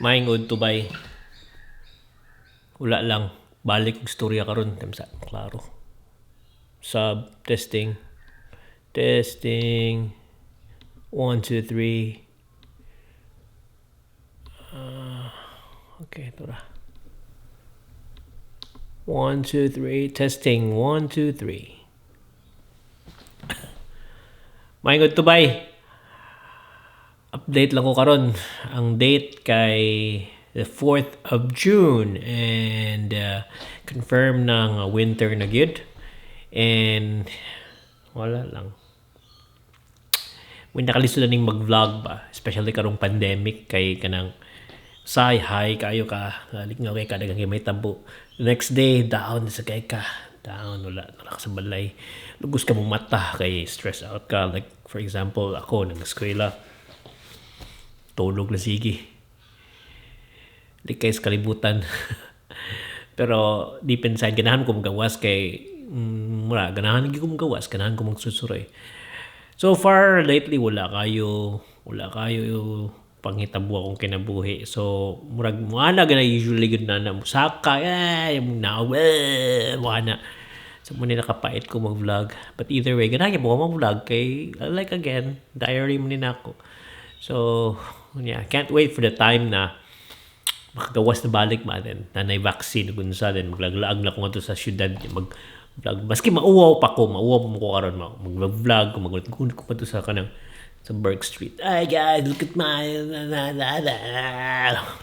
Maingod to bay. Wala lang. Balik og storya karon tamsa klaro. Sub testing. Testing. 1 2 3. Okay, ito ra. 1 2 3 testing. 1 2 3. Maingod to bay. Update lang ko karon. Ang date kay the 4th of June and confirm ng winter na gyud. And wala lang. When nakalisod ning mag-vlog ba, especially karong pandemic kay kanang say hi kayo ka, ngalik nga kay kadagang may tabo. The next day down sa kay ka. Down wala sa balay. Lugos ka mong mata kay stress out ka, like for example ako nang eskwela tulog na sige. Di kayo sa kalibutan. Pero deep inside, ganahan ko magawas kay ganahan ko magawas, ganahan ko magsusuroy. So far, lately, wala kayo panghitabo akong kinabuhi. So, murag muana gana usually gud na musaka, muana. So, muna nakapait ko mag-vlog. But either way, ganahan ko mag-vlog kay, like again, diary mo na ako. So, yeah, can't wait for the time na makagawas na balik ba din. Nanay vaccine kung sa din. Maglaglaag na ko nga sa syudad. Mag-vlog. Maski mauwaw pa ko ko karon mag-vlog ko. Mag-vlog ko pa to sa kanang sa Burke Street. Hi guys, look at my...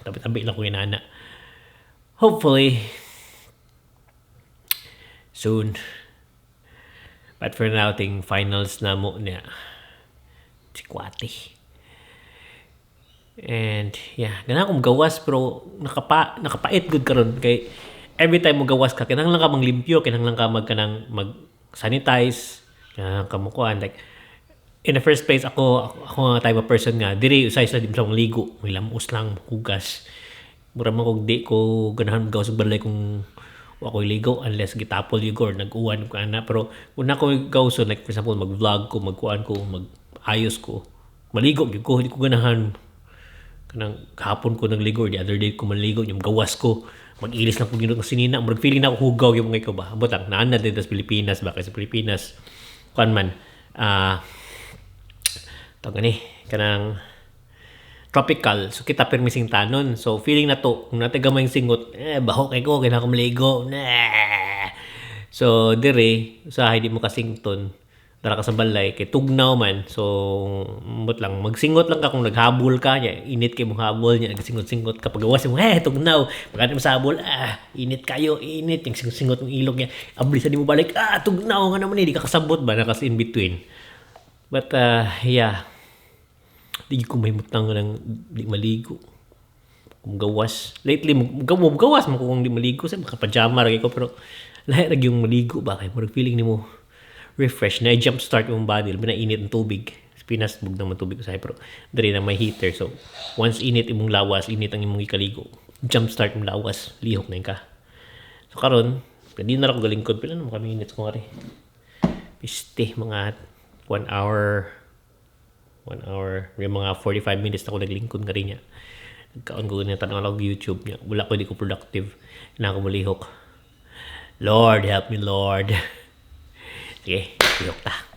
Tabi-tabi lang ko yung nana. Hopefully, soon. But for now, ting finals na mo niya. Si Kwati. And yeah, ganahan ko magawas pero nakapait good karon kay every time mo gawas ka kinahanglan ka manglimpyo, kinahanglan ka mag-sanitize, kinahanglan ka mo kuan like in the first place ako nga type of person nga diri usay sa dimsa mong ligo, may lamos lang hugas. Mura man kog di ko ganahan magawas og balay kung wa ko ligo unless gitapol yung or nag-uwan ko ana, pero una ko gawson like for example mag-vlog ko, magkuan ko, mag-ayos ko, maligo gyud ko, hindi ko ganahan kanang kahapon ko nagligo, the other day ko manligo, yung gawas ko, mag-ilis lang ko ginoo sinina, mag feeling na ako hugaw yung mga ikaw ba. Ambot ang naan na din sa Pilipinas ba, kasi sa Pilipinas kuan man tawag kanang tropical, so kita permising tanon, so feeling na to kung natagamay singot baho kay ko kinahanglan ko maligo so dire usahay di mo kasington dara ka sa balay kay tugnaw man, so mut lang magsingot lang ka kung naghabol ka nya, init kay mong habol nya, nagsingot-singot ka pagawas mo tugnaw pagka mo sa habol init kayo, init yung singot-singot ng ilog nya, abli sa di mo balik tugnaw nga naman di ka kasabot ba nakas in between. But yeah, di ko mahimutang ng di maligo kung gawas lately gawas mo kung di maligo sa makapajama ra ko, pero lahi ra yung maligo ba kay mo feeling nimo refresh na jump start yung body na init ng tubig. Pinas bug naman tubig usahay pero diri na may heater, so once init imong lawas, init ang imong ikaligo, jump start imong lawas, lihok na ka. So karon hindi na ako galingkod pila na kami minutes ko ngari piste mga 1 hour may mga 45 minutes na ako naglingkod nga rin niya. Nagkaon ko ganyan tanong ako YouTube niya, wala ko, di ko productive na ako malihok. Lord help me Lord. Sige, lihok ta.